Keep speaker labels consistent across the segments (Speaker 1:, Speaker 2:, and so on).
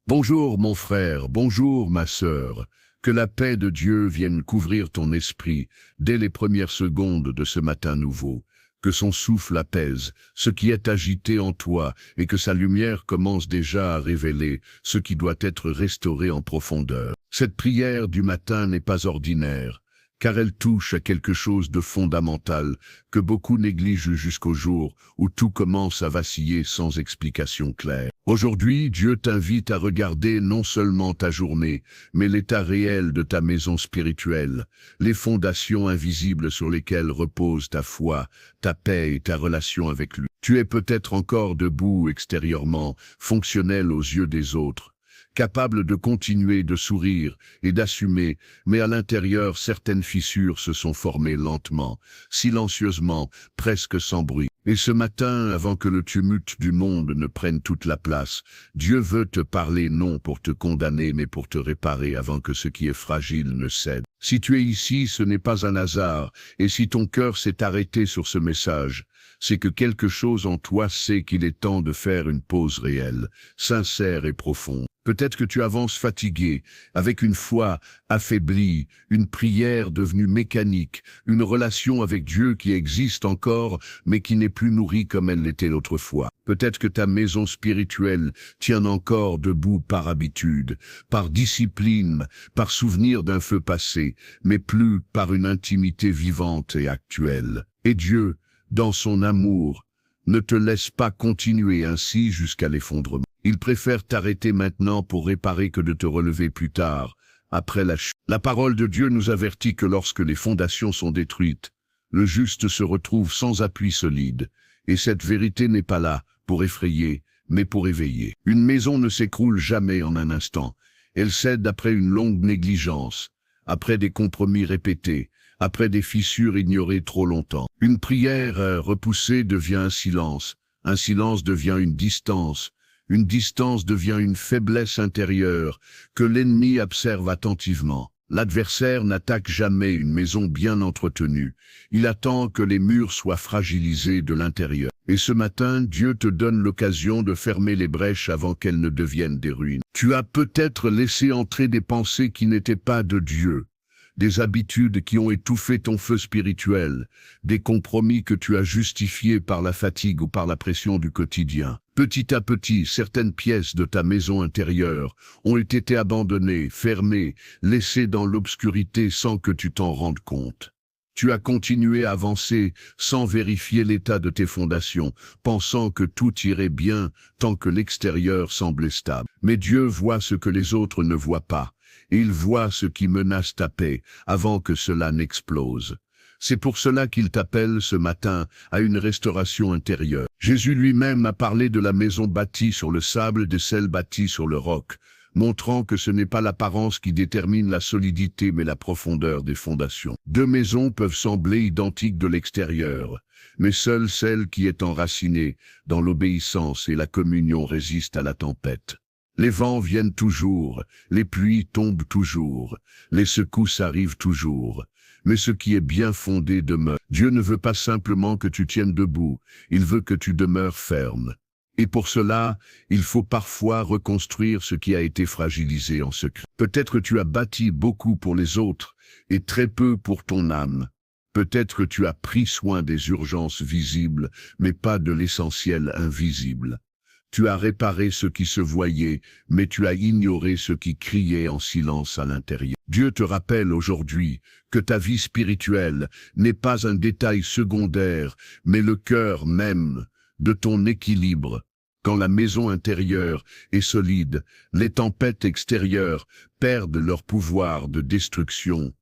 Speaker 1: Bonjour mon frère, bonjour ma sœur, que la paix de Dieu vienne couvrir ton esprit dès les premières secondes de ce matin nouveau, que son souffle apaise ce qui est agité en toi et que sa lumière commence déjà à révéler ce qui doit être restauré en profondeur. Cette prière du matin n'est pas ordinaire, car elle touche à quelque chose de fondamental que beaucoup négligent jusqu'au jour où tout commence à vaciller sans explication claire. Aujourd'hui, Dieu t'invite à regarder non seulement ta journée, mais l'état réel de ta maison spirituelle, les fondations invisibles sur lesquelles repose ta foi, ta paix et ta relation avec lui. Tu es peut-être encore debout extérieurement, fonctionnel aux yeux des autres, capable de continuer de sourire et d'assumer, mais à l'intérieur certaines fissures se sont formées lentement, silencieusement, presque sans bruit. Et ce matin, avant que le tumulte du monde ne prenne toute la place, Dieu veut te parler non pour te condamner, mais pour te réparer avant que ce qui est fragile ne cède. Si tu es ici, ce n'est pas un hasard, et si ton cœur s'est arrêté sur ce message, c'est que quelque chose en toi sait qu'il est temps de faire une pause réelle, sincère et profonde. Peut-être que tu avances fatigué, avec une foi affaiblie, une prière devenue mécanique, une relation avec Dieu qui existe encore, mais qui n'est plus nourrie comme elle l'était autrefois. Peut-être que ta maison spirituelle tient encore debout par habitude, par discipline, par souvenir d'un feu passé, mais plus par une intimité vivante et actuelle. Et Dieu, dans son amour, ne te laisse pas continuer ainsi jusqu'à l'effondrement. Il préfère t'arrêter maintenant pour réparer que de te relever plus tard, après la chute. La parole de Dieu nous avertit que lorsque les fondations sont détruites, le juste se retrouve sans appui solide, et cette vérité n'est pas là pour effrayer, mais pour éveiller. Une maison ne s'écroule jamais en un instant, elle cède après une longue négligence, après des compromis répétés, après des fissures ignorées trop longtemps. Une prière repoussée devient un silence devient une distance devient une faiblesse intérieure que l'ennemi observe attentivement. L'adversaire n'attaque jamais une maison bien entretenue, il attend que les murs soient fragilisés de l'intérieur. Et ce matin, Dieu te donne l'occasion de fermer les brèches avant qu'elles ne deviennent des ruines. Tu as peut-être laissé entrer des pensées qui n'étaient pas de Dieu, des habitudes qui ont étouffé ton feu spirituel, des compromis que tu as justifiés par la fatigue ou par la pression du quotidien. Petit à petit, certaines pièces de ta maison intérieure ont été abandonnées, fermées, laissées dans l'obscurité sans que tu t'en rendes compte. Tu as continué à avancer sans vérifier l'état de tes fondations, pensant que tout irait bien tant que l'extérieur semblait stable. Mais Dieu voit ce que les autres ne voient pas. Il voit ce qui menace ta paix avant que cela n'explose. C'est pour cela qu'il t'appelle ce matin à une restauration intérieure. Jésus lui-même a parlé de la maison bâtie sur le sable de celle bâtie sur le roc, montrant que ce n'est pas l'apparence qui détermine la solidité mais la profondeur des fondations. Deux maisons peuvent sembler identiques de l'extérieur, mais seule celle qui est enracinée dans l'obéissance et la communion résiste à la tempête. Les vents viennent toujours, les pluies tombent toujours, les secousses arrivent toujours, mais ce qui est bien fondé demeure. Dieu ne veut pas simplement que tu tiennes debout, il veut que tu demeures ferme. Et pour cela, il faut parfois reconstruire ce qui a été fragilisé en secret. Peut-être tu as bâti beaucoup pour les autres et très peu pour ton âme. Peut-être tu as pris soin des urgences visibles, mais pas de l'essentiel invisible. Tu as réparé ce qui se voyait, mais tu as ignoré ce qui criait en silence à l'intérieur. Dieu te rappelle aujourd'hui que ta vie spirituelle n'est pas un détail secondaire, mais le cœur même de ton équilibre. Quand la maison intérieure est solide, les tempêtes extérieures perdent leur pouvoir de destruction.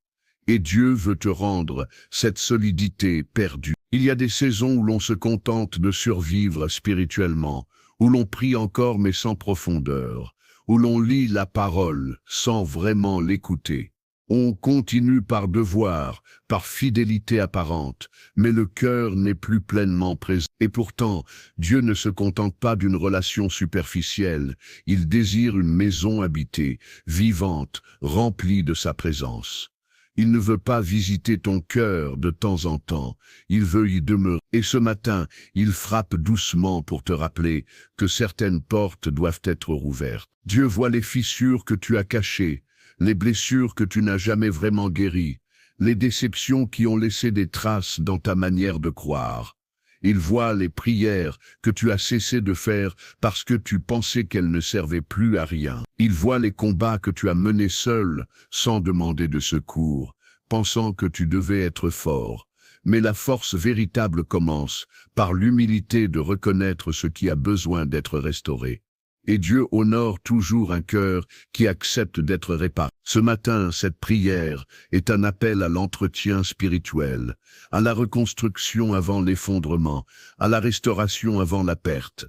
Speaker 1: Et Dieu veut te rendre cette solidité perdue. Il y a des saisons où l'on se contente de survivre spirituellement, où l'on prie encore mais sans profondeur, où l'on lit la parole sans vraiment l'écouter. On continue par devoir, par fidélité apparente, mais le cœur n'est plus pleinement présent. Et pourtant, Dieu ne se contente pas d'une relation superficielle, il désire une maison habitée, vivante, remplie de sa présence. Il ne veut pas visiter ton cœur de temps en temps, il veut y demeurer. Et ce matin, il frappe doucement pour te rappeler que certaines portes doivent être rouvertes. Dieu voit les fissures que tu as cachées, les blessures que tu n'as jamais vraiment guéries, les déceptions qui ont laissé des traces dans ta manière de croire. Il voit les prières que tu as cessé de faire parce que tu pensais qu'elles ne servaient plus à rien. Il voit les combats que tu as menés seul, sans demander de secours, pensant que tu devais être fort. Mais la force véritable commence par l'humilité de reconnaître ce qui a besoin d'être restauré. Et Dieu honore toujours un cœur qui accepte d'être réparé. Ce matin, cette prière est un appel à l'entretien spirituel, à la reconstruction avant l'effondrement, à la restauration avant la perte.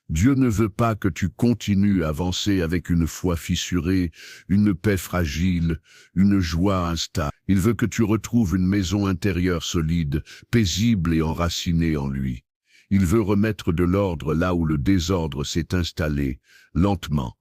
Speaker 1: Dieu ne veut pas que tu continues à avancer avec une foi fissurée, une paix fragile, une joie instable. Il veut que tu retrouves une maison intérieure solide, paisible et enracinée en lui. Il veut remettre de l'ordre là où le désordre s'est installé, lentement.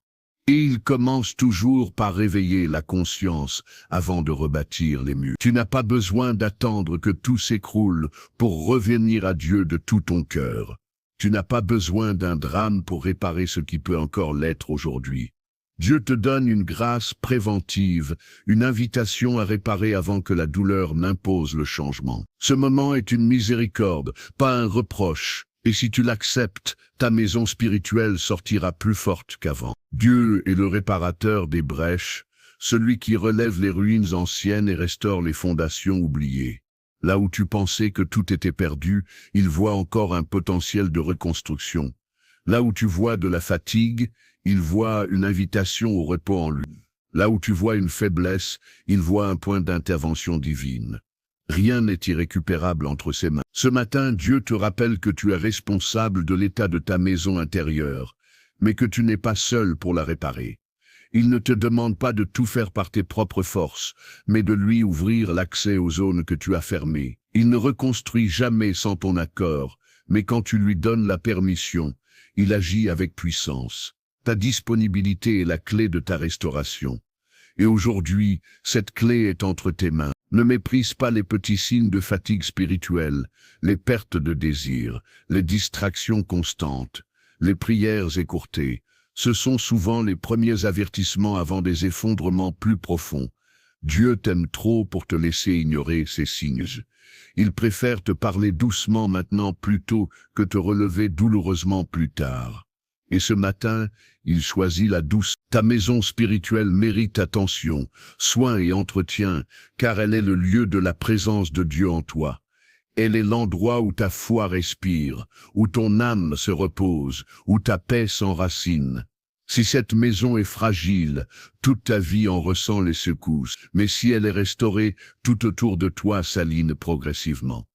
Speaker 1: Et il commence toujours par réveiller la conscience avant de rebâtir les murs. Tu n'as pas besoin d'attendre que tout s'écroule pour revenir à Dieu de tout ton cœur. Tu n'as pas besoin d'un drame pour réparer ce qui peut encore l'être aujourd'hui. Dieu te donne une grâce préventive, une invitation à réparer avant que la douleur n'impose le changement. Ce moment est une miséricorde, pas un reproche, et si tu l'acceptes, ta maison spirituelle sortira plus forte qu'avant. Dieu est le réparateur des brèches, celui qui relève les ruines anciennes et restaure les fondations oubliées. Là où tu pensais que tout était perdu, il voit encore un potentiel de reconstruction. Là où tu vois de la fatigue, il voit une invitation au repos en lui. Là où tu vois une faiblesse, il voit un point d'intervention divine. Rien n'est irrécupérable entre ses mains. Ce matin, Dieu te rappelle que tu es responsable de l'état de ta maison intérieure, mais que tu n'es pas seul pour la réparer. Il ne te demande pas de tout faire par tes propres forces, mais de lui ouvrir l'accès aux zones que tu as fermées. Il ne reconstruit jamais sans ton accord, mais quand tu lui donnes la permission, il agit avec puissance. Ta disponibilité est la clé de ta restauration. Et aujourd'hui, cette clé est entre tes mains. Ne méprise pas les petits signes de fatigue spirituelle, les pertes de désir, les distractions constantes, les prières écourtées. Ce sont souvent les premiers avertissements avant des effondrements plus profonds. Dieu t'aime trop pour te laisser ignorer ces signes. Il préfère te parler doucement maintenant plutôt que te relever douloureusement plus tard. Et ce matin, il choisit la douce. Ta maison spirituelle mérite attention, soin et entretien, car elle est le lieu de la présence de Dieu en toi. Elle est l'endroit où ta foi respire, où ton âme se repose, où ta paix s'enracine. Si cette maison est fragile, toute ta vie en ressent les secousses, mais si elle est restaurée, tout autour de toi s'aligne progressivement.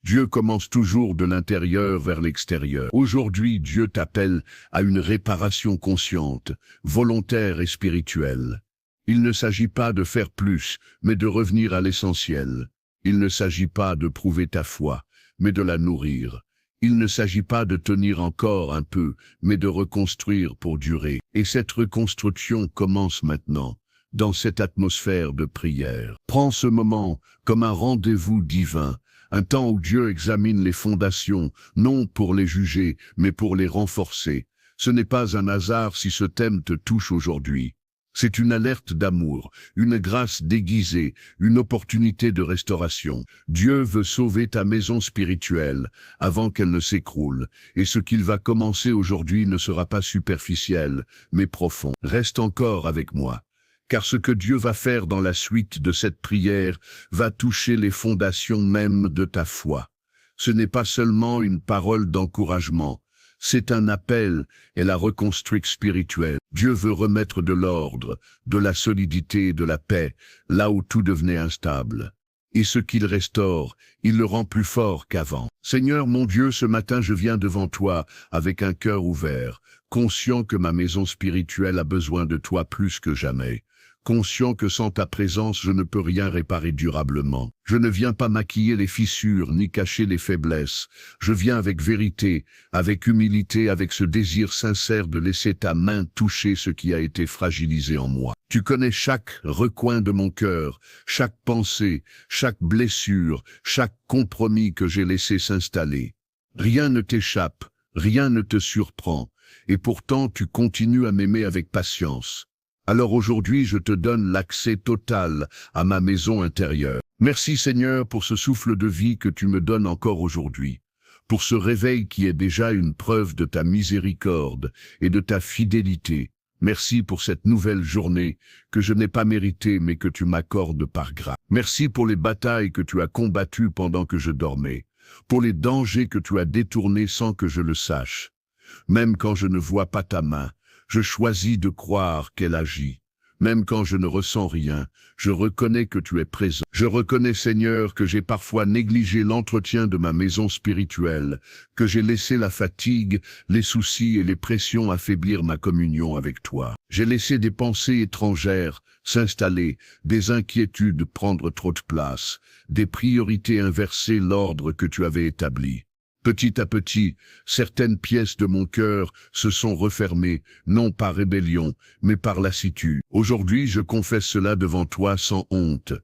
Speaker 1: Dieu commence toujours de l'intérieur vers l'extérieur. Aujourd'hui, Dieu t'appelle à une réparation consciente, volontaire et spirituelle. Il ne s'agit pas de faire plus, mais de revenir à l'essentiel. Il ne s'agit pas de prouver ta foi, mais de la nourrir. Il ne s'agit pas de tenir encore un peu, mais de reconstruire pour durer. Et cette reconstruction commence maintenant, dans cette atmosphère de prière. Prends ce moment comme un rendez-vous divin, un temps où Dieu examine les fondations, non pour les juger, mais pour les renforcer. Ce n'est pas un hasard si ce thème te touche aujourd'hui. C'est une alerte d'amour, une grâce déguisée, une opportunité de restauration. Dieu veut sauver ta maison spirituelle avant qu'elle ne s'écroule, et ce qu'il va commencer aujourd'hui ne sera pas superficiel, mais profond. Reste encore avec moi, car ce que Dieu va faire dans la suite de cette prière va toucher les fondations mêmes de ta foi. Ce n'est pas seulement une parole d'encouragement, c'est un appel et la reconstruction spirituelle. Dieu veut remettre de l'ordre, de la solidité et de la paix, là où tout devenait instable. Et ce qu'il restaure, il le rend plus fort qu'avant. Seigneur mon Dieu, ce matin je viens devant toi avec un cœur ouvert, conscient que ma maison spirituelle a besoin de toi plus que jamais. conscient que sans ta présence je ne peux rien réparer durablement. Je ne viens pas maquiller les fissures ni cacher les faiblesses. Je viens avec vérité, avec humilité, avec ce désir sincère de laisser ta main toucher ce qui a été fragilisé en moi. Tu connais chaque recoin de mon cœur, chaque pensée, chaque blessure, chaque compromis que j'ai laissé s'installer. Rien ne t'échappe, rien ne te surprend, et pourtant tu continues à m'aimer avec patience. Alors aujourd'hui je te donne l'accès total à ma maison intérieure. Merci Seigneur pour ce souffle de vie que tu me donnes encore aujourd'hui, pour ce réveil qui est déjà une preuve de ta miséricorde et de ta fidélité. Merci pour cette nouvelle journée que je n'ai pas méritée mais que tu m'accordes par grâce. Merci pour les batailles que tu as combattues pendant que je dormais, pour les dangers que tu as détournés sans que je le sache. Même quand je ne vois pas ta main, je choisis de croire qu'elle agit. Même quand je ne ressens rien, je reconnais que tu es présent. Je reconnais, Seigneur, que j'ai parfois négligé l'entretien de ma maison spirituelle, que j'ai laissé la fatigue, les soucis et les pressions affaiblir ma communion avec toi. J'ai laissé des pensées étrangères s'installer, des inquiétudes prendre trop de place, des priorités inverser l'ordre que tu avais établi. Petit à petit, certaines pièces de mon cœur se sont refermées, non par rébellion, mais par lassitude. Aujourd'hui, je confesse cela devant toi sans honte,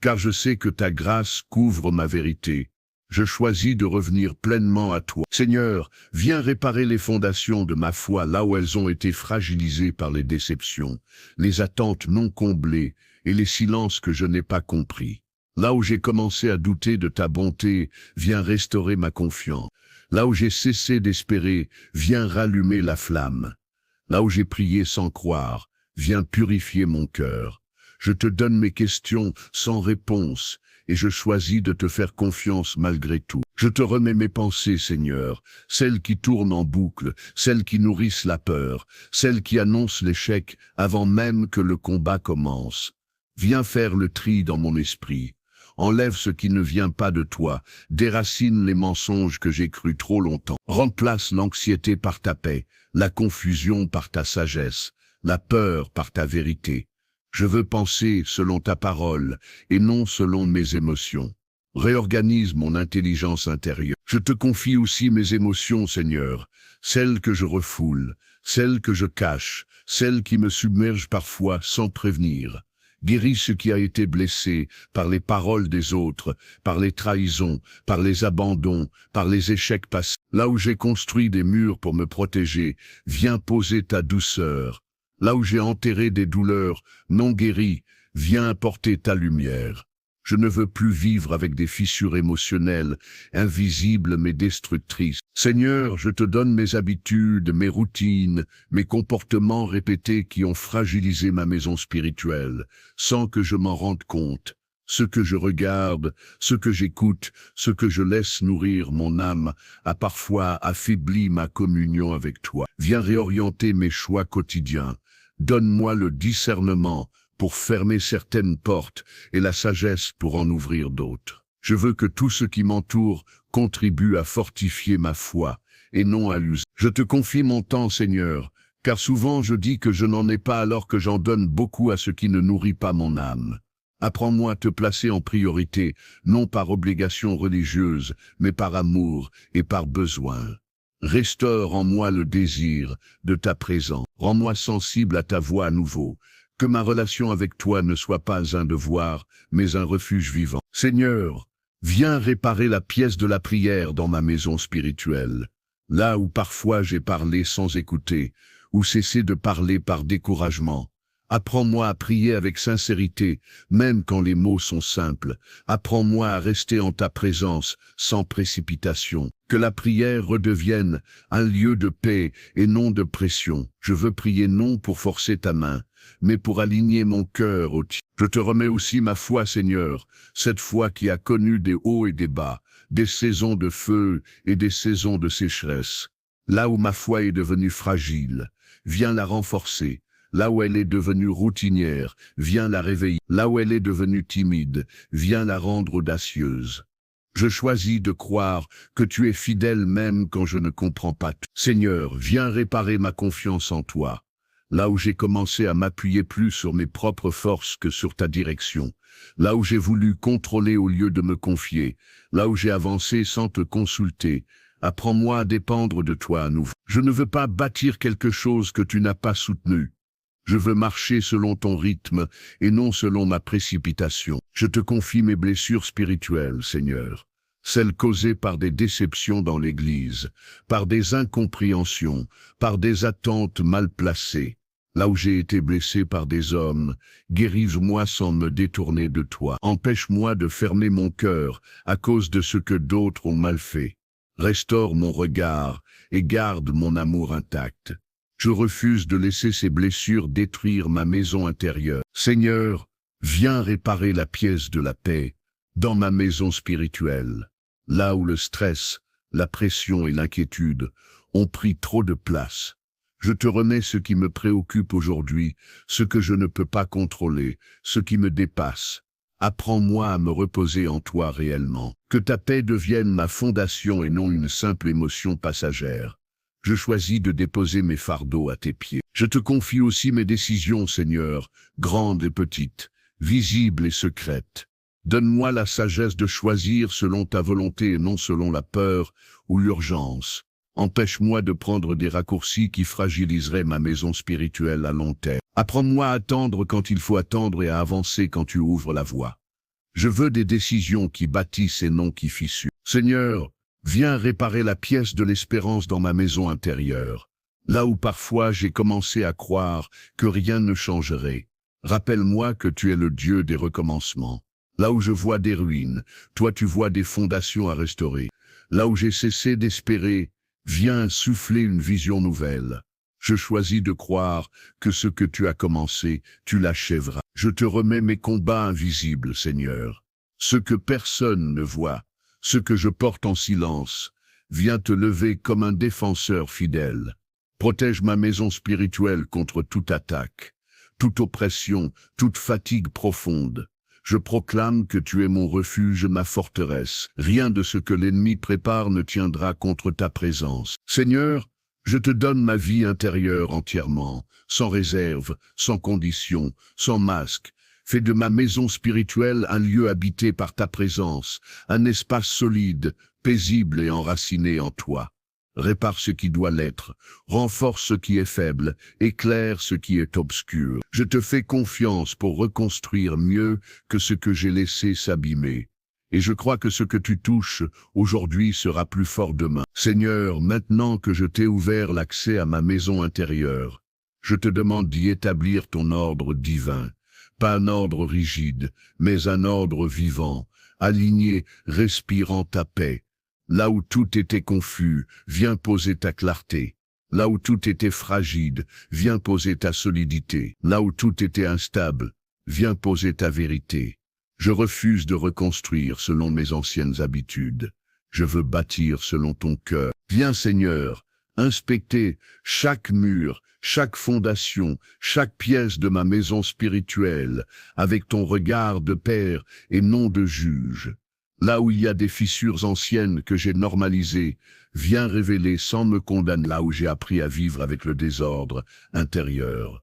Speaker 1: car je sais que ta grâce couvre ma vérité. Je choisis de revenir pleinement à toi. Seigneur, viens réparer les fondations de ma foi là où elles ont été fragilisées par les déceptions, les attentes non comblées et les silences que je n'ai pas compris. Là où j'ai commencé à douter de ta bonté, viens restaurer ma confiance. Là où j'ai cessé d'espérer, viens rallumer la flamme. Là où j'ai prié sans croire, viens purifier mon cœur. Je te donne mes questions sans réponse, et je choisis de te faire confiance malgré tout. Je te remets mes pensées, Seigneur, celles qui tournent en boucle, celles qui nourrissent la peur, celles qui annoncent l'échec avant même que le combat commence. Viens faire le tri dans mon esprit. Enlève ce qui ne vient pas de toi, déracine les mensonges que j'ai crus trop longtemps. Remplace l'anxiété par ta paix, la confusion par ta sagesse, la peur par ta vérité. Je veux penser selon ta parole et non selon mes émotions. Réorganise mon intelligence intérieure. Je te confie aussi mes émotions, Seigneur, celles que je refoule, celles que je cache, celles qui me submergent parfois sans prévenir. Guéris ce qui a été blessé par les paroles des autres, par les trahisons, par les abandons, par les échecs passés. Là où j'ai construit des murs pour me protéger, viens poser ta douceur. Là où j'ai enterré des douleurs non guéries, viens apporter ta lumière. Je ne veux plus vivre avec des fissures émotionnelles, invisibles mais destructrices. Seigneur, je te donne mes habitudes, mes routines, mes comportements répétés qui ont fragilisé ma maison spirituelle, sans que je m'en rende compte. Ce que je regarde, ce que j'écoute, ce que je laisse nourrir mon âme, a parfois affaibli ma communion avec toi. Viens réorienter mes choix quotidiens. Donne-moi le discernement pour fermer certaines portes et la sagesse pour en ouvrir d'autres. Je veux que tout ce qui m'entoure contribue à fortifier ma foi et non à l'user. Je te confie mon temps, Seigneur, car souvent je dis que je n'en ai pas alors que j'en donne beaucoup à ce qui ne nourrit pas mon âme. Apprends-moi à te placer en priorité, non par obligation religieuse, mais par amour et par besoin. Restaure en moi le désir de ta présence. Rends-moi sensible à ta voix à nouveau. Que ma relation avec toi ne soit pas un devoir, mais un refuge vivant. Seigneur, viens réparer la pièce de la prière dans ma maison spirituelle. Là où parfois j'ai parlé sans écouter, ou cessé de parler par découragement. Apprends-moi à prier avec sincérité, même quand les mots sont simples. Apprends-moi à rester en ta présence, sans précipitation. Que la prière redevienne un lieu de paix et non de pression. Je veux prier non pour forcer ta main, mais pour aligner mon cœur au tien. Je te remets aussi ma foi, Seigneur, cette foi qui a connu des hauts et des bas, des saisons de feu et des saisons de sécheresse. Là où ma foi est devenue fragile, viens la renforcer. Là où elle est devenue routinière, viens la réveiller. Là où elle est devenue timide, viens la rendre audacieuse. Je choisis de croire que tu es fidèle même quand je ne comprends pas tout. Seigneur, viens réparer ma confiance en toi. là où j'ai commencé à m'appuyer plus sur mes propres forces que sur ta direction, là où j'ai voulu contrôler au lieu de me confier, là où j'ai avancé sans te consulter. Apprends-moi à dépendre de toi à nouveau. Je ne veux pas bâtir quelque chose que tu n'as pas soutenu. Je veux marcher selon ton rythme et non selon ma précipitation. Je te confie mes blessures spirituelles, Seigneur, celles causées par des déceptions dans l'Église, par des incompréhensions, par des attentes mal placées. Là où j'ai été blessé par des hommes, guéris-moi sans me détourner de toi. Empêche-moi de fermer mon cœur à cause de ce que d'autres ont mal fait. Restaure mon regard et garde mon amour intact. Je refuse de laisser ces blessures détruire ma maison intérieure. Seigneur, viens réparer la pièce de la paix dans ma maison spirituelle, là où le stress, la pression et l'inquiétude ont pris trop de place. Je te remets ce qui me préoccupe aujourd'hui, ce que je ne peux pas contrôler, ce qui me dépasse. Apprends-moi à me reposer en toi réellement. Que ta paix devienne ma fondation et non une simple émotion passagère. Je choisis de déposer mes fardeaux à tes pieds. Je te confie aussi mes décisions, Seigneur, grandes et petites, visibles et secrètes. Donne-moi la sagesse de choisir selon ta volonté et non selon la peur ou l'urgence. Empêche-moi de prendre des raccourcis qui fragiliseraient ma maison spirituelle à long terme. Apprends-moi à attendre quand il faut attendre et à avancer quand tu ouvres la voie. Je veux des décisions qui bâtissent et non qui fissurent. Seigneur, viens réparer la pièce de l'espérance dans ma maison intérieure. Là où parfois j'ai commencé à croire que rien ne changerait. Rappelle-moi que tu es le Dieu des recommencements. Là où je vois des ruines, toi tu vois des fondations à restaurer. Là où j'ai cessé d'espérer, viens souffler une vision nouvelle. Je choisis de croire que ce que tu as commencé, tu l'achèveras. Je te remets mes combats invisibles, Seigneur. Ce que personne ne voit, ce que je porte en silence, viens te lever comme un défenseur fidèle. Protège ma maison spirituelle contre toute attaque, toute oppression, toute fatigue profonde. Je proclame que tu es mon refuge, ma forteresse. Rien de ce que l'ennemi prépare ne tiendra contre ta présence. Seigneur, je te donne ma vie intérieure entièrement, sans réserve, sans condition, sans masque. Fais de ma maison spirituelle un lieu habité par ta présence, un espace solide, paisible et enraciné en toi. Répare ce qui doit l'être, renforce ce qui est faible, éclaire ce qui est obscur. Je te fais confiance pour reconstruire mieux que ce que j'ai laissé s'abîmer. Et je crois que ce que tu touches aujourd'hui sera plus fort demain. Seigneur, maintenant que je t'ai ouvert l'accès à ma maison intérieure, je te demande d'y établir ton ordre divin. Pas un ordre rigide, mais un ordre vivant, aligné, respirant ta paix. Là où tout était confus, viens poser ta clarté. Là où tout était fragile, viens poser ta solidité. Là où tout était instable, viens poser ta vérité. Je refuse de reconstruire selon mes anciennes habitudes. Je veux bâtir selon ton cœur. Viens, Seigneur, inspecter chaque mur, chaque fondation, chaque pièce de ma maison spirituelle, avec ton regard de père et non de juge. Là où il y a des fissures anciennes que j'ai normalisées, viens révéler sans me condamner. Là où j'ai appris à vivre avec le désordre intérieur,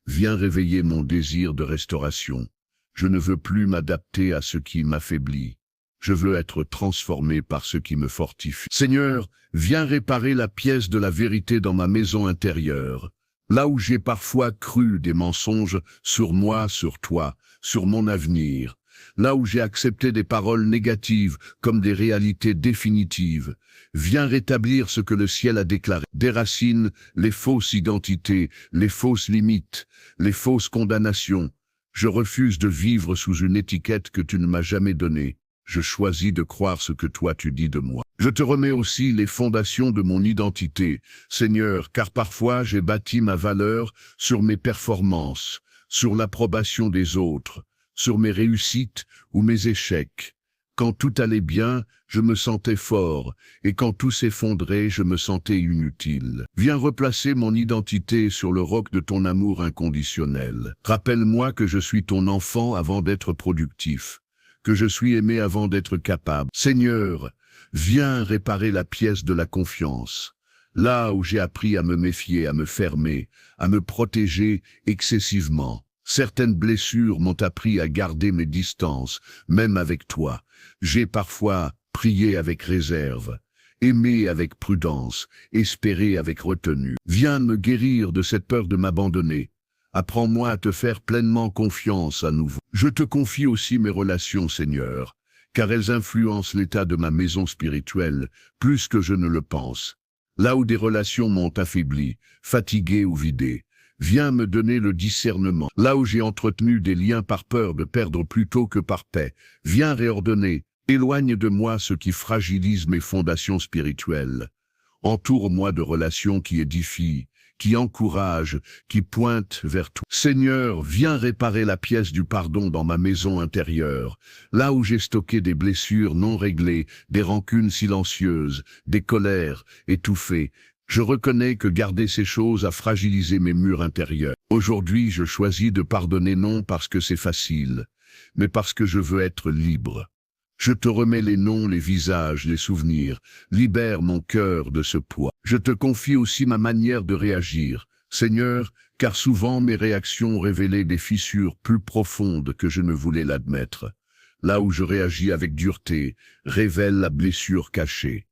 Speaker 1: viens réveiller mon désir de restauration. Je ne veux plus m'adapter à ce qui m'affaiblit. Je veux être transformé par ce qui me fortifie. Seigneur, viens réparer la pièce de la vérité dans ma maison intérieure. Là où j'ai parfois cru des mensonges sur moi, sur toi, sur mon avenir. Là où j'ai accepté des paroles négatives comme des réalités définitives, viens rétablir ce que le ciel a déclaré. Déracine les fausses identités, les fausses limites, les fausses condamnations. Je refuse de vivre sous une étiquette que tu ne m'as jamais donnée. Je choisis de croire ce que toi tu dis de moi. Je te remets aussi les fondations de mon identité, Seigneur, car parfois j'ai bâti ma valeur sur mes performances, sur l'approbation des autres, sur mes réussites ou mes échecs. Quand tout allait bien, je me sentais fort, et quand tout s'effondrait, je me sentais inutile. Viens replacer mon identité sur le roc de ton amour inconditionnel. Rappelle-moi que je suis ton enfant avant d'être productif, que je suis aimé avant d'être capable. Seigneur, viens réparer la pièce de la confiance, là où j'ai appris à me méfier, à me fermer, à me protéger excessivement. Certaines blessures m'ont appris à garder mes distances, même avec toi. J'ai parfois prié avec réserve, aimé avec prudence, espéré avec retenue. Viens me guérir de cette peur de m'abandonner. Apprends-moi à te faire pleinement confiance à nouveau. Je te confie aussi mes relations, Seigneur, car elles influencent l'état de ma maison spirituelle plus que je ne le pense. Là où des relations m'ont affaibli, fatigué ou vidé, viens me donner le discernement. Là où j'ai entretenu des liens par peur de perdre plutôt que par paix, viens réordonner. Éloigne de moi ce qui fragilise mes fondations spirituelles. Entoure-moi de relations qui édifient, qui encouragent, qui pointent vers toi. Seigneur, viens réparer la pièce du pardon dans ma maison intérieure, là où j'ai stocké des blessures non réglées, des rancunes silencieuses, des colères étouffées. Je reconnais que garder ces choses a fragilisé mes murs intérieurs. Aujourd'hui, je choisis de pardonner non parce que c'est facile, mais parce que je veux être libre. Je te remets les noms, les visages, les souvenirs. Libère mon cœur de ce poids. Je te confie aussi ma manière de réagir, Seigneur, car souvent mes réactions ont révélé des fissures plus profondes que je ne voulais l'admettre. Là où je réagis avec dureté, révèle la blessure cachée.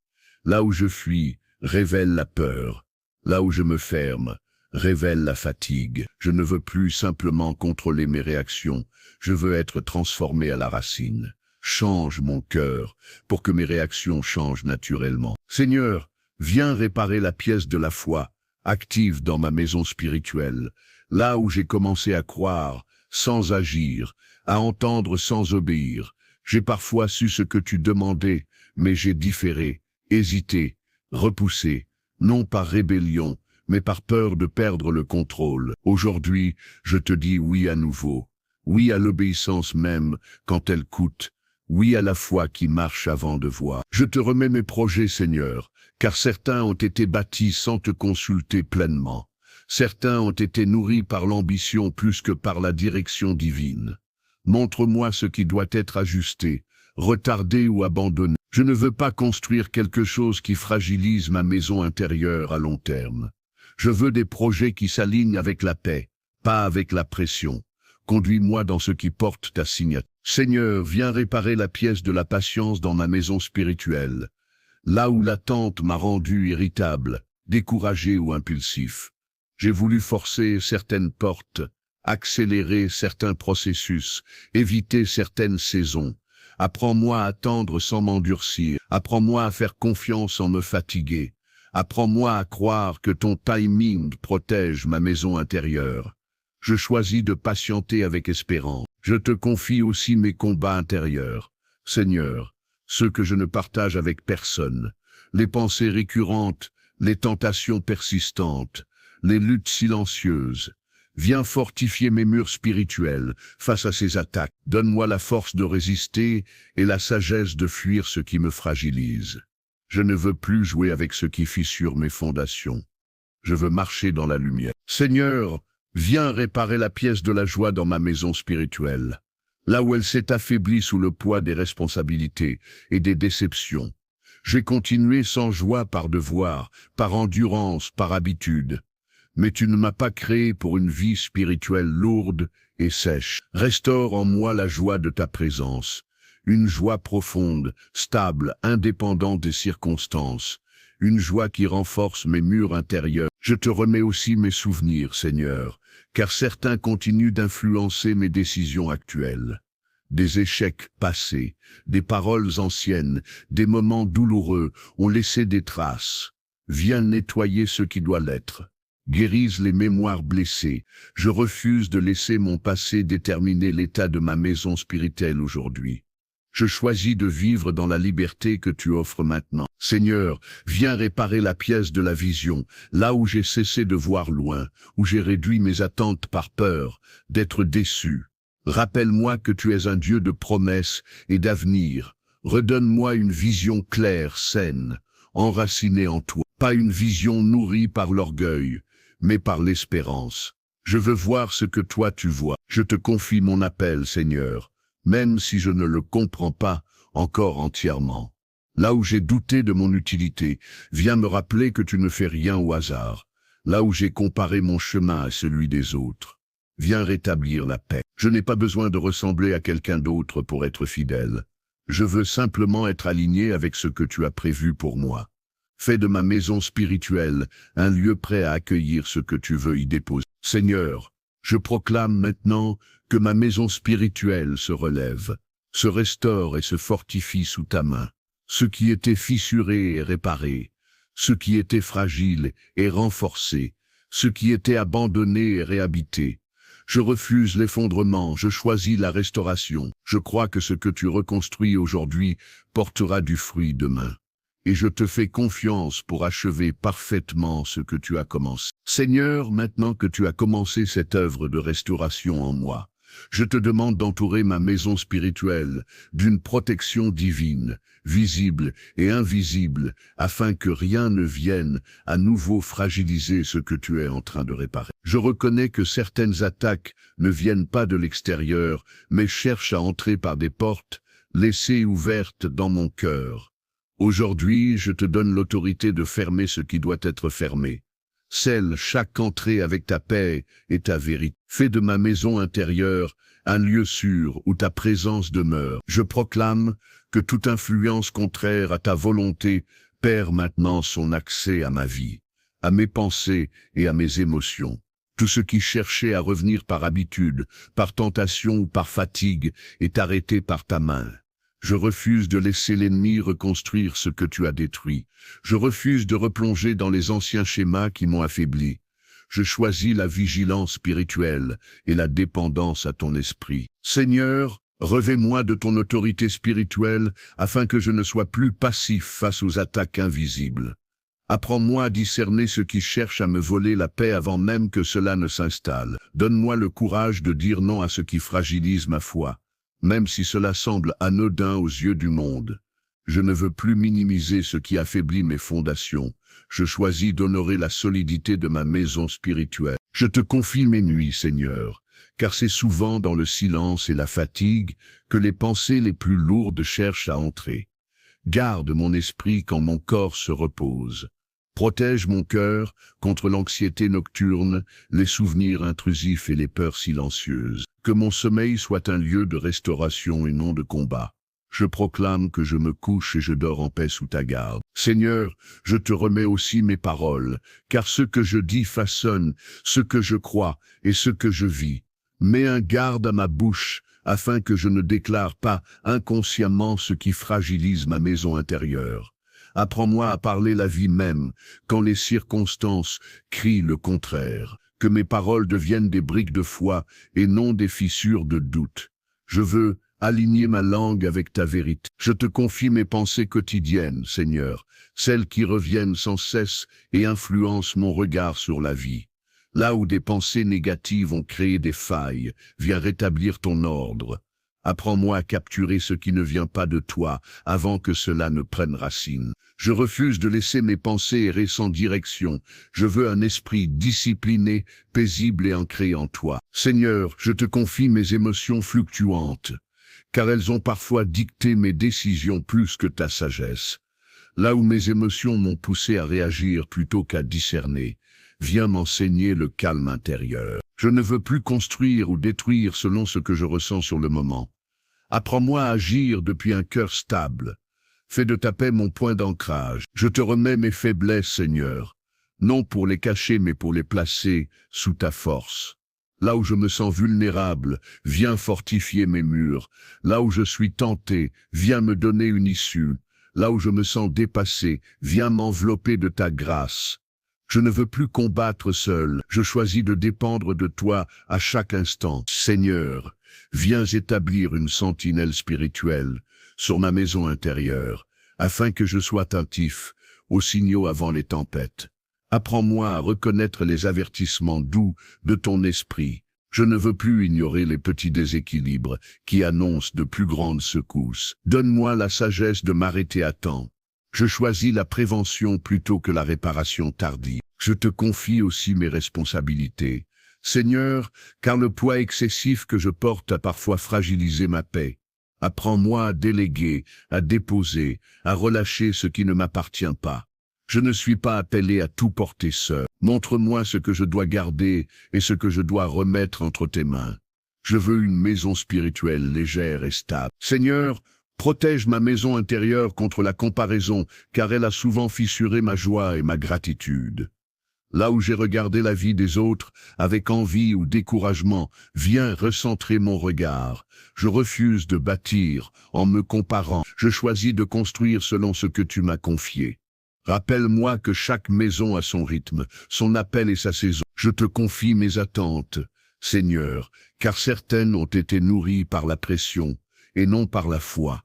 Speaker 1: Là où je fuis, révèle la peur. Là où je me ferme, révèle la fatigue. Je ne veux plus simplement contrôler mes réactions, je veux être transformé à la racine. Change mon cœur pour que mes réactions changent naturellement. Seigneur, viens réparer la pièce de la foi, active dans ma maison spirituelle, là où j'ai commencé à croire sans agir, à entendre sans obéir. J'ai parfois su ce que tu demandais, mais j'ai différé, hésité, repoussé, non par rébellion, mais par peur de perdre le contrôle. Aujourd'hui, je te dis oui à nouveau, oui à l'obéissance même quand elle coûte, oui à la foi qui marche avant de voir. Je te remets mes projets, Seigneur, car certains ont été bâtis sans te consulter pleinement. Certains ont été nourris par l'ambition plus que par la direction divine. Montre-moi ce qui doit être ajusté, retardé ou abandonné. Je ne veux pas construire quelque chose qui fragilise ma maison intérieure à long terme. Je veux des projets qui s'alignent avec la paix, pas avec la pression. Conduis-moi dans ce qui porte ta signature. Seigneur, viens réparer la pièce de la patience dans ma maison spirituelle, là où l'attente m'a rendu irritable, découragé ou impulsif. J'ai voulu forcer certaines portes, accélérer certains processus, éviter certaines saisons. Apprends-moi à attendre sans m'endurcir. Apprends-moi à faire confiance sans me fatiguer. Apprends-moi à croire que ton timing protège ma maison intérieure. Je choisis de patienter avec espérance. Je te confie aussi mes combats intérieurs. Seigneur, ceux que je ne partage avec personne, les pensées récurrentes, les tentations persistantes, les luttes silencieuses. Viens fortifier mes murs spirituels face à ces attaques. Donne-moi la force de résister et la sagesse de fuir ce qui me fragilise. Je ne veux plus jouer avec ce qui fissure mes fondations. Je veux marcher dans la lumière. Seigneur, viens réparer la pièce de la joie dans ma maison spirituelle, là où elle s'est affaiblie sous le poids des responsabilités et des déceptions. J'ai continué sans joie par devoir, par endurance, par habitude. Mais tu ne m'as pas créé pour une vie spirituelle lourde et sèche. Restaure en moi la joie de ta présence, une joie profonde, stable, indépendante des circonstances, une joie qui renforce mes murs intérieurs. Je te remets aussi mes souvenirs, Seigneur, car certains continuent d'influencer mes décisions actuelles. Des échecs passés, des paroles anciennes, des moments douloureux ont laissé des traces. Viens nettoyer ce qui doit l'être. Guérise les mémoires blessées. Je refuse de laisser mon passé déterminer l'état de ma maison spirituelle aujourd'hui. Je choisis de vivre dans la liberté que tu offres maintenant. Seigneur, viens réparer la pièce de la vision, là où j'ai cessé de voir loin, où j'ai réduit mes attentes par peur d'être déçu. Rappelle-moi que tu es un Dieu de promesses et d'avenir. Redonne-moi une vision claire, saine, enracinée en toi. Pas une vision nourrie par l'orgueil, mais par l'espérance. Je veux voir ce que toi tu vois. Je te confie mon appel, Seigneur, même si je ne le comprends pas encore entièrement. Là où j'ai douté de mon utilité, viens me rappeler que tu ne fais rien au hasard. Là où j'ai comparé mon chemin à celui des autres, viens rétablir la paix. Je n'ai pas besoin de ressembler à quelqu'un d'autre pour être fidèle. Je veux simplement être aligné avec ce que tu as prévu pour moi. Fais de ma maison spirituelle un lieu prêt à accueillir ce que tu veux y déposer. Seigneur, je proclame maintenant que ma maison spirituelle se relève, se restaure et se fortifie sous ta main. Ce qui était fissuré est réparé, ce qui était fragile est renforcé, ce qui était abandonné est réhabité. Je refuse l'effondrement, je choisis la restauration. Je crois que ce que tu reconstruis aujourd'hui portera du fruit demain. Et je te fais confiance pour achever parfaitement ce que tu as commencé. Seigneur, maintenant que tu as commencé cette œuvre de restauration en moi, je te demande d'entourer ma maison spirituelle d'une protection divine, visible et invisible, afin que rien ne vienne à nouveau fragiliser ce que tu es en train de réparer. Je reconnais que certaines attaques ne viennent pas de l'extérieur, mais cherchent à entrer par des portes laissées ouvertes dans mon cœur. Aujourd'hui, je te donne l'autorité de fermer ce qui doit être fermé. Scelle chaque entrée avec ta paix et ta vérité. Fais de ma maison intérieure un lieu sûr où ta présence demeure. Je proclame que toute influence contraire à ta volonté perd maintenant son accès à ma vie, à mes pensées et à mes émotions. Tout ce qui cherchait à revenir par habitude, par tentation ou par fatigue est arrêté par ta main. Je refuse de laisser l'ennemi reconstruire ce que tu as détruit. Je refuse de replonger dans les anciens schémas qui m'ont affaibli. Je choisis la vigilance spirituelle et la dépendance à ton esprit. Seigneur, revêt-moi de ton autorité spirituelle afin que je ne sois plus passif face aux attaques invisibles. Apprends-moi à discerner ce qui cherche à me voler la paix avant même que cela ne s'installe. Donne-moi le courage de dire non à ce qui fragilise ma foi, même si cela semble anodin aux yeux du monde. Je ne veux plus minimiser ce qui affaiblit mes fondations. Je choisis d'honorer la solidité de ma maison spirituelle. Je te confie mes nuits, Seigneur, car c'est souvent dans le silence et la fatigue que les pensées les plus lourdes cherchent à entrer. Garde mon esprit quand mon corps se repose. Protège mon cœur contre l'anxiété nocturne, les souvenirs intrusifs et les peurs silencieuses. Que mon sommeil soit un lieu de restauration et non de combat. Je proclame que je me couche et je dors en paix sous ta garde. Seigneur, je te remets aussi mes paroles, car ce que je dis façonne ce que je crois et ce que je vis. Mets un garde à ma bouche, afin que je ne déclare pas inconsciemment ce qui fragilise ma maison intérieure. Apprends-moi à parler la vie même, quand les circonstances crient le contraire. Que mes paroles deviennent des briques de foi et non des fissures de doute. Je veux aligner ma langue avec ta vérité. Je te confie mes pensées quotidiennes, Seigneur, celles qui reviennent sans cesse et influencent mon regard sur la vie. Là où des pensées négatives ont créé des failles, viens rétablir ton ordre. Apprends-moi à capturer ce qui ne vient pas de toi avant que cela ne prenne racine. Je refuse de laisser mes pensées errer sans direction. Je veux un esprit discipliné, paisible et ancré en toi. Seigneur, je te confie mes émotions fluctuantes, car elles ont parfois dicté mes décisions plus que ta sagesse. Là où mes émotions m'ont poussé à réagir plutôt qu'à discerner, viens m'enseigner le calme intérieur. Je ne veux plus construire ou détruire selon ce que je ressens sur le moment. Apprends-moi à agir depuis un cœur stable. Fais de ta paix mon point d'ancrage. Je te remets mes faiblesses, Seigneur, non pour les cacher mais pour les placer sous ta force. Là où je me sens vulnérable, viens fortifier mes murs. Là où je suis tenté, viens me donner une issue. Là où je me sens dépassé, viens m'envelopper de ta grâce. Je ne veux plus combattre seul, je choisis de dépendre de toi à chaque instant. Seigneur, viens établir une sentinelle spirituelle sur ma maison intérieure, afin que je sois attentif aux signaux avant les tempêtes. Apprends-moi à reconnaître les avertissements doux de ton esprit. Je ne veux plus ignorer les petits déséquilibres qui annoncent de plus grandes secousses. Donne-moi la sagesse de m'arrêter à temps. Je choisis la prévention plutôt que la réparation tardive. Je te confie aussi mes responsabilités, Seigneur, car le poids excessif que je porte a parfois fragilisé ma paix. Apprends-moi à déléguer, à déposer, à relâcher ce qui ne m'appartient pas. Je ne suis pas appelé à tout porter seul. Montre-moi ce que je dois garder et ce que je dois remettre entre tes mains. Je veux une maison spirituelle légère et stable. Seigneur, protège ma maison intérieure contre la comparaison, car elle a souvent fissuré ma joie et ma gratitude. Là où j'ai regardé la vie des autres, avec envie ou découragement, viens recentrer mon regard. Je refuse de bâtir en me comparant. Je choisis de construire selon ce que tu m'as confié. Rappelle-moi que chaque maison a son rythme, son appel et sa saison. Je te confie mes attentes, Seigneur, car certaines ont été nourries par la pression et non par la foi.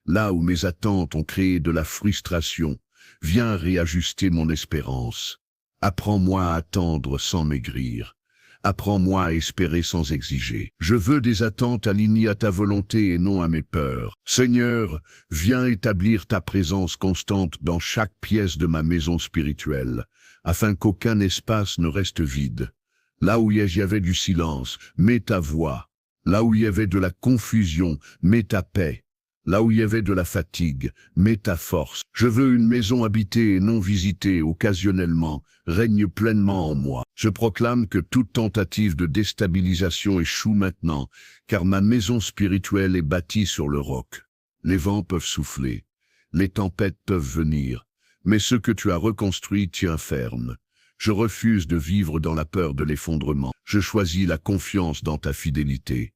Speaker 1: Là où mes attentes ont créé de la frustration, viens réajuster mon espérance. Apprends-moi à attendre sans maigrir. Apprends-moi à espérer sans exiger. Je veux des attentes alignées à ta volonté et non à mes peurs. Seigneur, viens établir ta présence constante dans chaque pièce de ma maison spirituelle, afin qu'aucun espace ne reste vide. Là où il y avait du silence, mets ta voix. Là où il y avait de la confusion, mets ta paix. Là où il y avait de la fatigue, mets ta force. Je veux une maison habitée et non visitée occasionnellement, règne pleinement en moi. Je proclame que toute tentative de déstabilisation échoue maintenant, car ma maison spirituelle est bâtie sur le roc. Les vents peuvent souffler, les tempêtes peuvent venir, mais ce que tu as reconstruit tient ferme. Je refuse de vivre dans la peur de l'effondrement. Je choisis la confiance dans ta fidélité.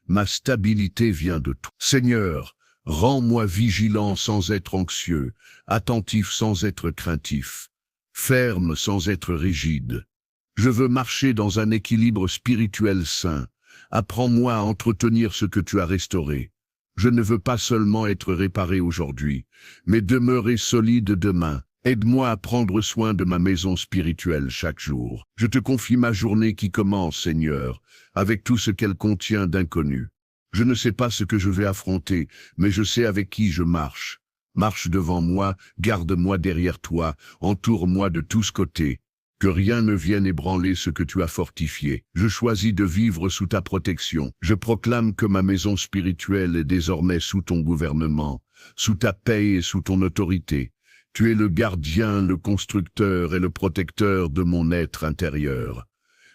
Speaker 1: Ma stabilité vient de toi. Seigneur, rends-moi vigilant sans être anxieux, attentif sans être craintif, ferme sans être rigide. Je veux marcher dans un équilibre spirituel sain. Apprends-moi à entretenir ce que tu as restauré. Je ne veux pas seulement être réparé aujourd'hui, mais demeurer solide demain. Aide-moi à prendre soin de ma maison spirituelle chaque jour. Je te confie ma journée qui commence, Seigneur, avec tout ce qu'elle contient d'inconnu. Je ne sais pas ce que je vais affronter, mais je sais avec qui je marche. Marche devant moi, garde-moi derrière toi, entoure-moi de tous côtés. Que rien ne vienne ébranler ce que tu as fortifié. Je choisis de vivre sous ta protection. Je proclame que ma maison spirituelle est désormais sous ton gouvernement, sous ta paix et sous ton autorité. Tu es le gardien, le constructeur et le protecteur de mon être intérieur.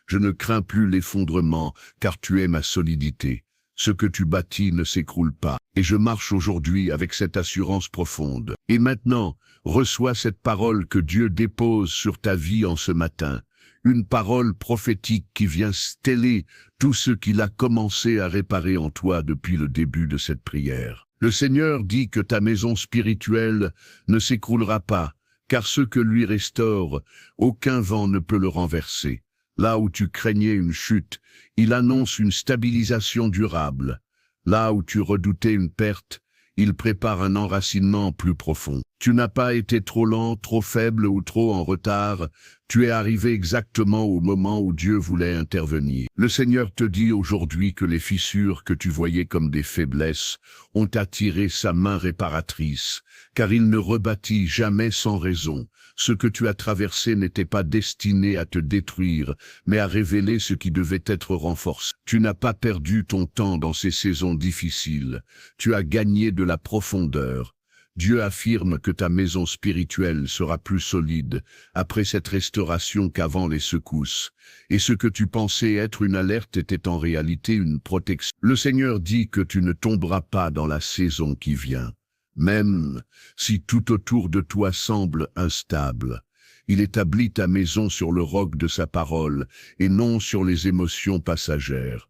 Speaker 1: Je ne crains plus l'effondrement, car tu es ma solidité. Ce que tu bâtis ne s'écroule pas, et je marche aujourd'hui avec cette assurance profonde. Et maintenant, reçois cette parole que Dieu dépose sur ta vie en ce matin, une parole prophétique qui vient steller tout ce qu'il a commencé à réparer en toi depuis le début de cette prière. Le Seigneur dit que ta maison spirituelle ne s'écroulera pas, car ce que lui restaure, aucun vent ne peut le renverser. Là où tu craignais une chute, il annonce une stabilisation durable. Là où tu redoutais une perte, il prépare un enracinement plus profond. Tu n'as pas été trop lent, trop faible ou trop en retard. Tu es arrivé exactement au moment où Dieu voulait intervenir. Le Seigneur te dit aujourd'hui que les fissures que tu voyais comme des faiblesses ont attiré sa main réparatrice, car il ne rebâtit jamais sans raison. Ce que tu as traversé n'était pas destiné à te détruire, mais à révéler ce qui devait être renforcé. Tu n'as pas perdu ton temps dans ces saisons difficiles. Tu as gagné de la profondeur. Dieu affirme que ta maison spirituelle sera plus solide après cette restauration qu'avant les secousses. Et ce que tu pensais être une alerte était en réalité une protection. Le Seigneur dit que tu ne tomberas pas dans la saison qui vient. Même si tout autour de toi semble instable, il établit ta maison sur le roc de sa parole et non sur les émotions passagères.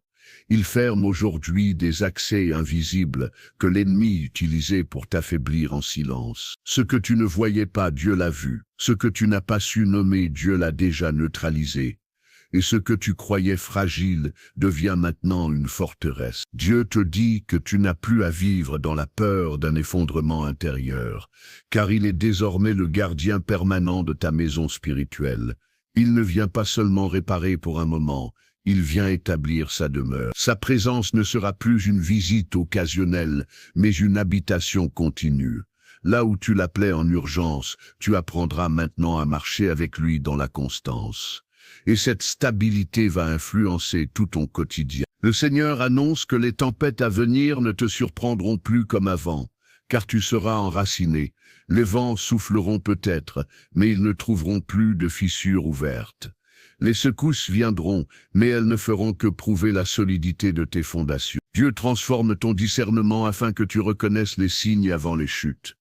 Speaker 1: Il ferme aujourd'hui des accès invisibles que l'ennemi utilisait pour t'affaiblir en silence. Ce que tu ne voyais pas, Dieu l'a vu. Ce que tu n'as pas su nommer, Dieu l'a déjà neutralisé. Et ce que tu croyais fragile devient maintenant une forteresse. Dieu te dit que tu n'as plus à vivre dans la peur d'un effondrement intérieur, car il est désormais le gardien permanent de ta maison spirituelle. Il ne vient pas seulement réparer pour un moment, il vient établir sa demeure. Sa présence ne sera plus une visite occasionnelle, mais une habitation continue. Là où tu l'appelais en urgence, tu apprendras maintenant à marcher avec lui dans la constance. Et cette stabilité va influencer tout ton quotidien. Le Seigneur annonce que les tempêtes à venir ne te surprendront plus comme avant, car tu seras enraciné. Les vents souffleront peut-être, mais ils ne trouveront plus de fissures ouvertes. Les secousses viendront, mais elles ne feront que prouver la solidité de tes fondations. Dieu transforme ton discernement afin que tu reconnaisses les signes avant les chutes.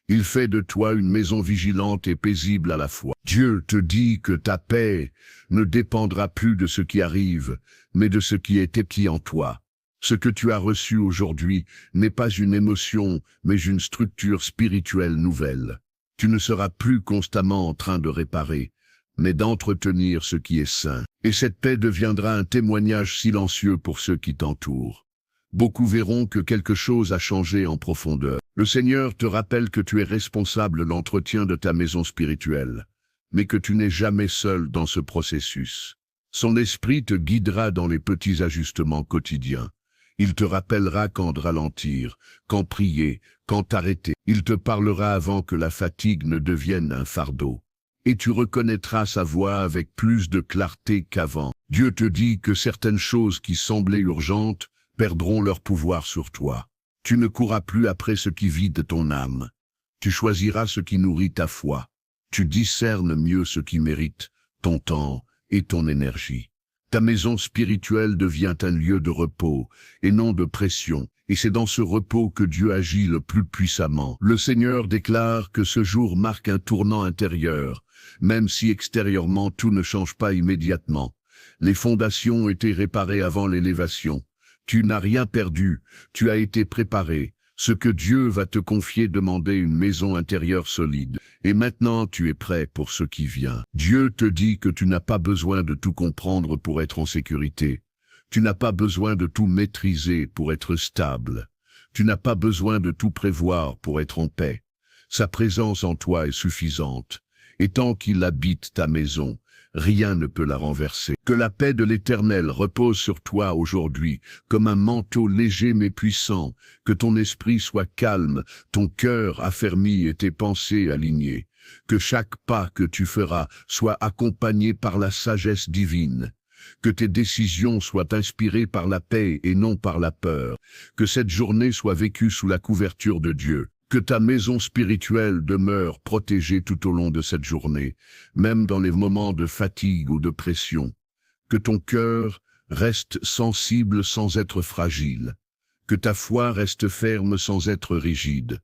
Speaker 1: Il fait de toi une maison vigilante et paisible à la fois. Dieu te dit que ta paix ne dépendra plus de ce qui arrive, mais de ce qui est établi en toi. Ce que tu as reçu aujourd'hui n'est pas une émotion, mais une structure spirituelle nouvelle. Tu ne seras plus constamment en train de réparer, mais d'entretenir ce qui est sain. Et cette paix deviendra un témoignage silencieux pour ceux qui t'entourent. Beaucoup verront que quelque chose a changé en profondeur. Le Seigneur te rappelle que tu es responsable de l'entretien de ta maison spirituelle, mais que tu n'es jamais seul dans ce processus. Son esprit te guidera dans les petits ajustements quotidiens. Il te rappellera quand ralentir, quand prier, quand t'arrêter. Il te parlera avant que la fatigue ne devienne un fardeau. Et tu reconnaîtras sa voix avec plus de clarté qu'avant. Dieu te dit que certaines choses qui semblaient urgentes perdront leur pouvoir sur toi. Tu ne courras plus après ce qui vide ton âme. Tu choisiras ce qui nourrit ta foi. Tu discernes mieux ce qui mérite ton temps et ton énergie. Ta maison spirituelle devient un lieu de repos et non de pression, et c'est dans ce repos que Dieu agit le plus puissamment. Le Seigneur déclare que ce jour marque un tournant intérieur, même si extérieurement tout ne change pas immédiatement. Les fondations ont été réparées avant l'élévation. Tu n'as rien perdu, tu as été préparé. Ce que Dieu va te confier demandait une maison intérieure solide. Et maintenant tu es prêt pour ce qui vient. Dieu te dit que tu n'as pas besoin de tout comprendre pour être en sécurité. Tu n'as pas besoin de tout maîtriser pour être stable. Tu n'as pas besoin de tout prévoir pour être en paix. Sa présence en toi est suffisante. Et tant qu'il habite ta maison, rien ne peut la renverser. Que la paix de l'Éternel repose sur toi aujourd'hui, comme un manteau léger mais puissant, que ton esprit soit calme, ton cœur affermi et tes pensées alignées, que chaque pas que tu feras soit accompagné par la sagesse divine, que tes décisions soient inspirées par la paix et non par la peur, que cette journée soit vécue sous la couverture de Dieu. Que ta maison spirituelle demeure protégée tout au long de cette journée, même dans les moments de fatigue ou de pression. Que ton cœur reste sensible sans être fragile. Que ta foi reste ferme sans être rigide.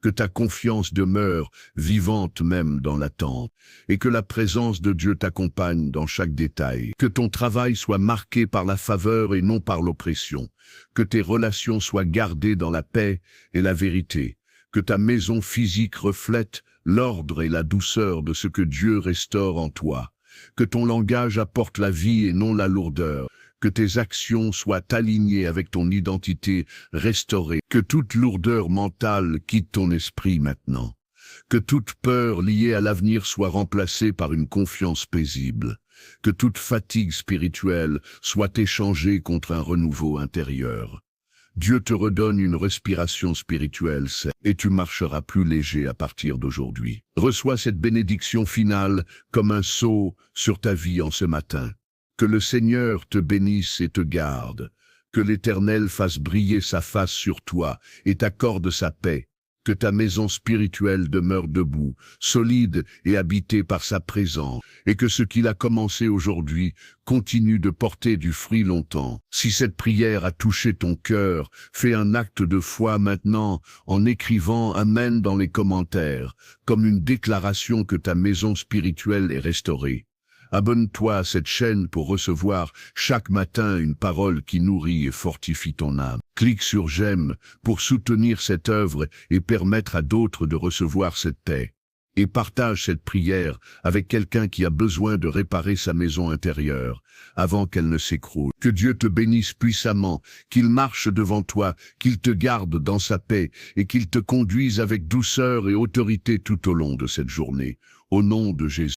Speaker 1: Que ta confiance demeure vivante même dans l'attente. Et que la présence de Dieu t'accompagne dans chaque détail. Que ton travail soit marqué par la faveur et non par l'oppression. Que tes relations soient gardées dans la paix et la vérité. Que ta maison physique reflète l'ordre et la douceur de ce que Dieu restaure en toi. Que ton langage apporte la vie et non la lourdeur. Que tes actions soient alignées avec ton identité restaurée. Que toute lourdeur mentale quitte ton esprit maintenant. Que toute peur liée à l'avenir soit remplacée par une confiance paisible. Que toute fatigue spirituelle soit échangée contre un renouveau intérieur. Dieu te redonne une respiration spirituelle saine et tu marcheras plus léger à partir d'aujourd'hui. Reçois cette bénédiction finale comme un sceau sur ta vie en ce matin. Que le Seigneur te bénisse et te garde. Que l'Éternel fasse briller sa face sur toi et t'accorde sa paix. Que ta maison spirituelle demeure debout, solide et habitée par sa présence, et que ce qu'il a commencé aujourd'hui continue de porter du fruit longtemps. Si cette prière a touché ton cœur, fais un acte de foi maintenant en écrivant Amen dans les commentaires, comme une déclaration que ta maison spirituelle est restaurée. Abonne-toi à cette chaîne pour recevoir chaque matin une parole qui nourrit et fortifie ton âme. Clique sur j'aime pour soutenir cette œuvre et permettre à d'autres de recevoir cette paix. Et partage cette prière avec quelqu'un qui a besoin de réparer sa maison intérieure avant qu'elle ne s'écroule. Que Dieu te bénisse puissamment, qu'il marche devant toi, qu'il te garde dans sa paix et qu'il te conduise avec douceur et autorité tout au long de cette journée. Au nom de Jésus.